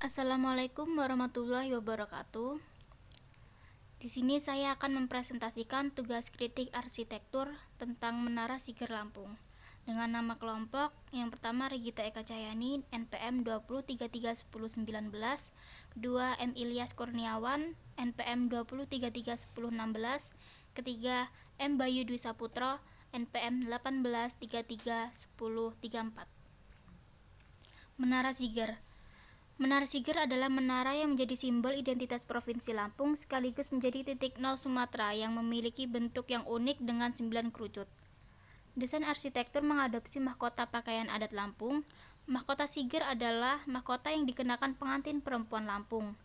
Assalamualaikum warahmatullahi wabarakatuh. Di sini saya akan mempresentasikan tugas kritik arsitektur tentang Menara Siger Lampung dengan nama kelompok yang pertama Regita Eka Cahyani NPM 20331019, kedua M Ilyas Kurniawan NPM 20331016, ketiga M Bayu Dwi Saputro NPM 18331034. Menara Siger. Menara Siger adalah menara yang menjadi simbol identitas Provinsi Lampung sekaligus menjadi titik nol Sumatera yang memiliki bentuk yang unik dengan 9 kerucut. Desain arsitektur mengadopsi mahkota pakaian adat Lampung. Mahkota Siger adalah mahkota yang dikenakan pengantin perempuan Lampung,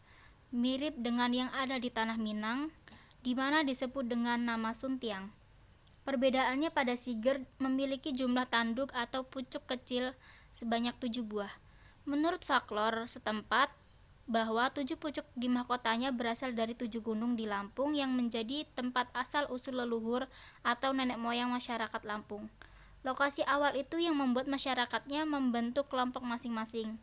mirip dengan yang ada di Tanah Minang, di mana disebut dengan nama Suntiang. Perbedaannya pada Siger memiliki jumlah tanduk atau pucuk kecil sebanyak 7 buah. Menurut folklor setempat, bahwa 7 pucuk di mahkotanya berasal dari 7 gunung di Lampung yang menjadi tempat asal-usul leluhur atau nenek moyang masyarakat Lampung. Lokasi awal itu yang membuat masyarakatnya membentuk kelompok masing-masing.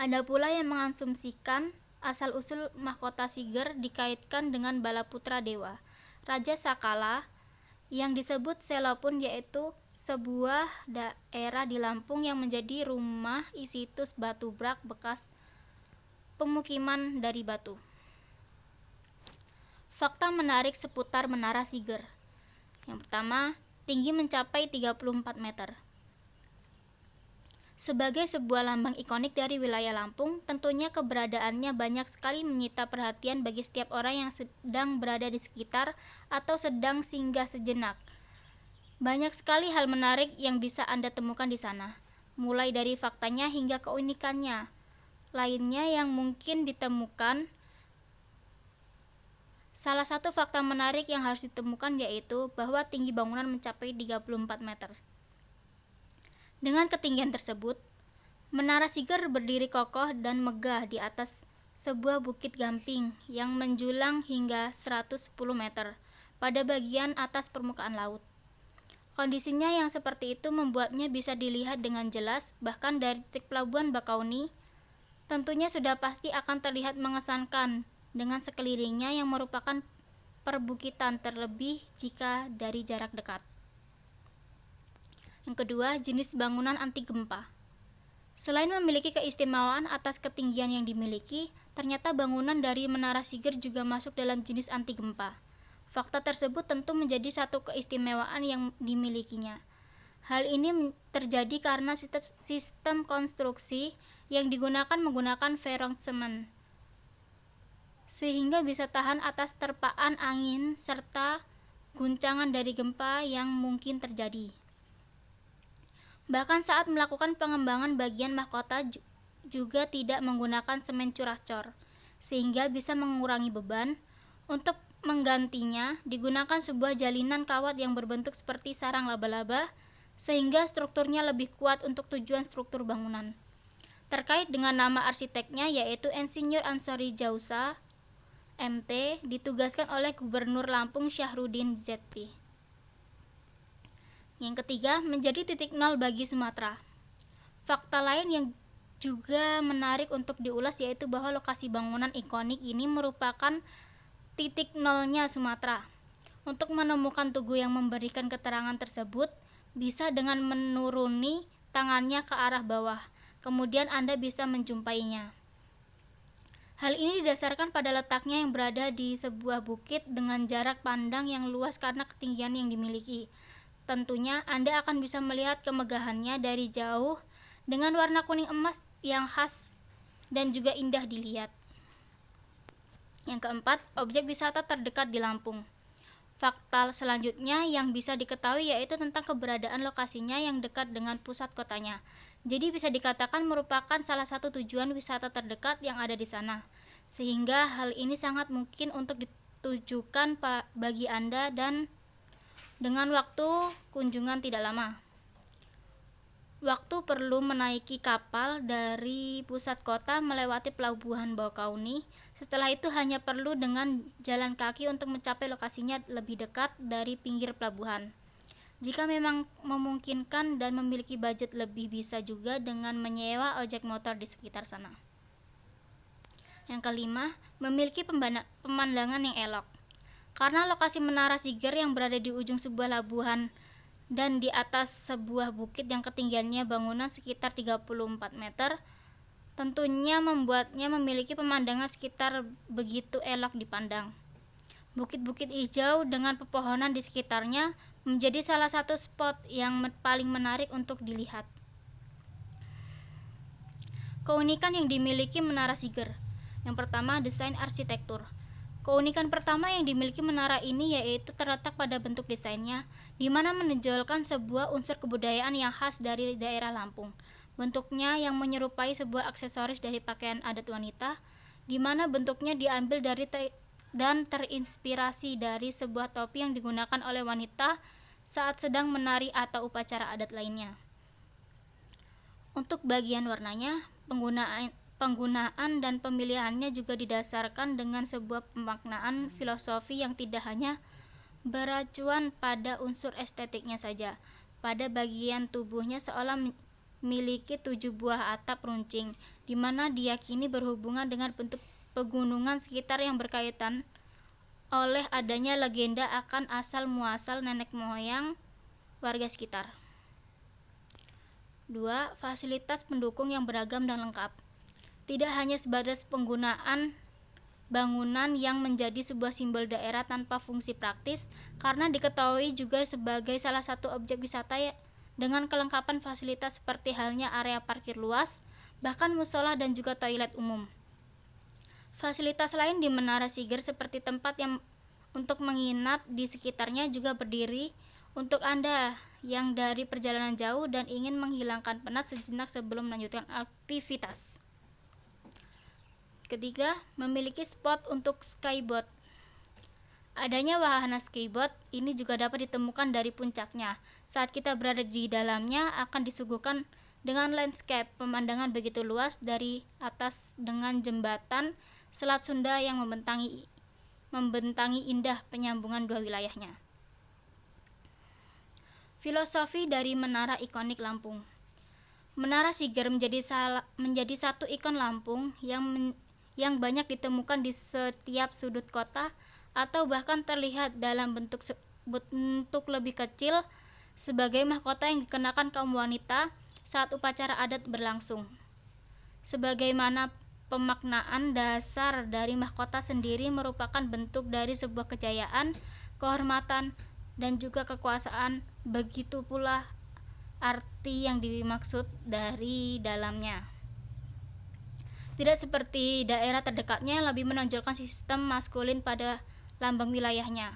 Ada pula yang mengasumsikan asal-usul mahkota Siger dikaitkan dengan Balaputra Dewa, Raja Sakala, yang disebut Selopun, yaitu sebuah daerah di Lampung yang menjadi rumah situs batu brak bekas pemukiman dari batu. Fakta menarik seputar Menara Siger. Yang pertama, tinggi mencapai 34 meter. Sebagai sebuah lambang ikonik dari wilayah Lampung, tentunya keberadaannya banyak sekali menyita perhatian bagi setiap orang yang sedang berada di sekitar atau sedang singgah sejenak. Banyak sekali hal menarik yang bisa Anda temukan di sana, mulai dari faktanya hingga keunikannya. Lainnya yang mungkin ditemukan, salah satu fakta menarik yang harus ditemukan yaitu bahwa tinggi bangunan mencapai 34 meter. Dengan ketinggian tersebut, Menara Siger berdiri kokoh dan megah di atas sebuah bukit gamping yang menjulang hingga 110 meter pada bagian atas permukaan laut. Kondisinya yang seperti itu membuatnya bisa dilihat dengan jelas, bahkan dari titik pelabuhan Bakauni. Tentunya sudah pasti akan terlihat mengesankan dengan sekelilingnya yang merupakan perbukitan, terlebih jika dari jarak dekat. Yang kedua, jenis bangunan anti gempa. Selain memiliki keistimewaan atas ketinggian yang dimiliki, ternyata bangunan dari Menara Siger juga masuk dalam jenis anti gempa. Fakta tersebut tentu menjadi satu keistimewaan yang dimilikinya. Hal ini terjadi karena sistem konstruksi yang digunakan menggunakan veronsemen, sehingga bisa tahan atas terpaan angin serta guncangan dari gempa yang mungkin terjadi. Bahkan saat melakukan pengembangan bagian mahkota juga tidak menggunakan semen curah-cor, sehingga bisa mengurangi beban. Untuk menggantinya digunakan sebuah jalinan kawat yang berbentuk seperti sarang laba-laba, sehingga strukturnya lebih kuat untuk tujuan struktur bangunan. Terkait dengan nama arsiteknya yaitu Insinyur Ansori Jausa, MT, ditugaskan oleh Gubernur Lampung Syahruddin ZP. Yang ketiga, menjadi titik nol bagi Sumatera. Fakta lain yang juga menarik untuk diulas yaitu bahwa lokasi bangunan ikonik ini merupakan titik nolnya Sumatera. Untuk menemukan tugu yang memberikan keterangan tersebut, bisa dengan menuruni tangannya ke arah bawah, kemudian Anda bisa menjumpainya. Hal ini didasarkan pada letaknya yang berada di sebuah bukit dengan jarak pandang yang luas karena ketinggian yang dimiliki. Tentunya Anda akan bisa melihat kemegahannya dari jauh dengan warna kuning emas yang khas dan juga indah dilihat. Yang keempat, objek wisata terdekat di Lampung. Fakta selanjutnya yang bisa diketahui yaitu tentang keberadaan lokasinya yang dekat dengan pusat kotanya. Jadi bisa dikatakan merupakan salah satu tujuan wisata terdekat yang ada di sana. Sehingga hal ini sangat mungkin untuk ditujukan bagi Anda dan dengan waktu kunjungan tidak lama. Waktu perlu menaiki kapal dari pusat kota melewati pelabuhan Bakauni. Setelah itu hanya perlu dengan jalan kaki untuk mencapai lokasinya lebih dekat dari pinggir pelabuhan. Jika memang memungkinkan dan memiliki budget lebih, bisa juga dengan menyewa ojek motor di sekitar sana. Yang kelima, memiliki pemandangan yang elok. Karena lokasi Menara Siger yang berada di ujung sebuah labuhan dan di atas sebuah bukit yang ketinggiannya bangunan sekitar 34 meter, tentunya membuatnya memiliki pemandangan sekitar begitu elok dipandang. Bukit-bukit hijau dengan pepohonan di sekitarnya menjadi salah satu spot yang paling menarik untuk dilihat. Keunikan yang dimiliki Menara Siger. Yang pertama, desain arsitektur. Keunikan pertama yang dimiliki menara ini yaitu terletak pada bentuk desainnya, di mana menonjolkan sebuah unsur kebudayaan yang khas dari daerah Lampung. Bentuknya yang menyerupai sebuah aksesoris dari pakaian adat wanita, di mana bentuknya diambil dari dan terinspirasi dari sebuah topi yang digunakan oleh wanita saat sedang menari atau upacara adat lainnya. Untuk bagian warnanya, penggunaan dan pemilihannya juga didasarkan dengan sebuah pemaknaan filosofi yang tidak hanya beracuan pada unsur estetiknya saja. Pada bagian tubuhnya seolah memiliki 7 buah atap runcing, di mana diyakini berhubungan dengan bentuk pegunungan sekitar yang berkaitan oleh adanya legenda akan asal-muasal nenek moyang warga sekitar. 2. Fasilitas pendukung yang beragam dan lengkap. Tidak hanya sebatas penggunaan bangunan yang menjadi sebuah simbol daerah tanpa fungsi praktis, karena diketahui juga sebagai salah satu objek wisata dengan kelengkapan fasilitas seperti halnya area parkir luas, bahkan musola dan juga toilet umum. Fasilitas lain di Menara Siger seperti tempat yang untuk menginap di sekitarnya juga berdiri untuk Anda yang dari perjalanan jauh dan ingin menghilangkan penat sejenak sebelum melanjutkan aktivitas. Ketiga, memiliki spot untuk skyboat. Adanya wahana skyboat ini juga dapat ditemukan dari puncaknya. Saat kita berada di dalamnya akan disuguhkan dengan landscape pemandangan begitu luas dari atas dengan jembatan Selat Sunda yang membentang indah penyambungan dua wilayahnya. Filosofi dari menara ikonik Lampung. Menara Siger menjadi satu ikon Lampung yang banyak ditemukan di setiap sudut kota atau bahkan terlihat dalam bentuk lebih kecil sebagai mahkota yang dikenakan kaum wanita saat upacara adat berlangsung. Sebagaimana pemaknaan dasar dari mahkota sendiri merupakan bentuk dari sebuah kejayaan, kehormatan, dan juga kekuasaan, begitu pula arti yang dimaksud dari dalamnya. Tidak seperti daerah terdekatnya yang lebih menonjolkan sistem maskulin pada lambang wilayahnya.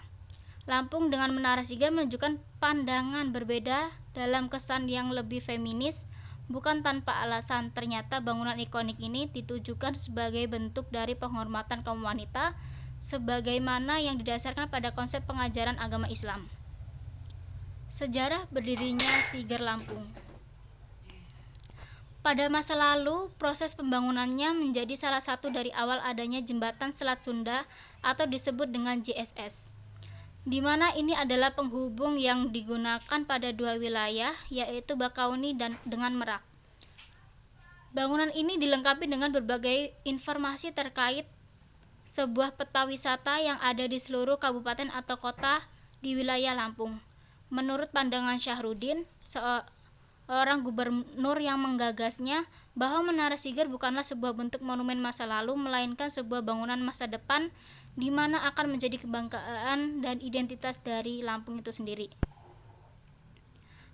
Lampung dengan Menara Siger menunjukkan pandangan berbeda dalam kesan yang lebih feminis. Bukan tanpa alasan, ternyata bangunan ikonik ini ditujukan sebagai bentuk dari penghormatan kaum wanita sebagaimana yang didasarkan pada konsep pengajaran agama Islam. Sejarah berdirinya Siger Lampung. Pada masa lalu, proses pembangunannya menjadi salah satu dari awal adanya jembatan Selat Sunda atau disebut dengan JSS, di mana ini adalah penghubung yang digunakan pada dua wilayah, yaitu Bakauni dan dengan Merak. Bangunan ini dilengkapi dengan berbagai informasi terkait sebuah peta wisata yang ada di seluruh kabupaten atau kota di wilayah Lampung. Menurut pandangan Syahrudin, seorang gubernur yang menggagasnya, bahwa Menara Siger bukanlah sebuah bentuk monumen masa lalu, melainkan sebuah bangunan masa depan di mana akan menjadi kebanggaan dan identitas dari Lampung itu sendiri.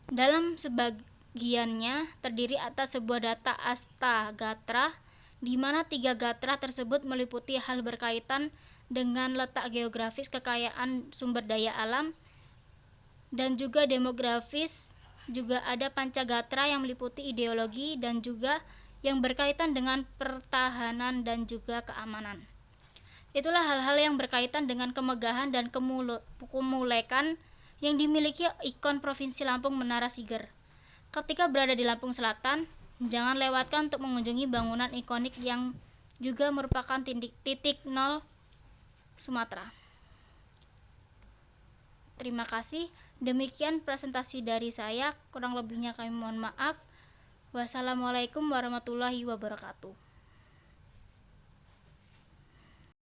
Dalam sebagiannya terdiri atas sebuah data Astagatra, di mana 3 gatra tersebut meliputi hal berkaitan dengan letak geografis, kekayaan sumber daya alam, dan juga demografis. Juga ada Pancagatra yang meliputi ideologi dan juga yang berkaitan dengan pertahanan dan juga keamanan. Itulah hal-hal yang berkaitan dengan kemegahan dan kemulekan yang dimiliki ikon Provinsi Lampung Menara Siger. Ketika berada di Lampung Selatan, jangan lewatkan untuk mengunjungi bangunan ikonik yang juga merupakan titik nol Sumatera. Terima kasih. Demikian presentasi dari saya, kurang lebihnya kami mohon maaf. Wassalamualaikum warahmatullahi wabarakatuh.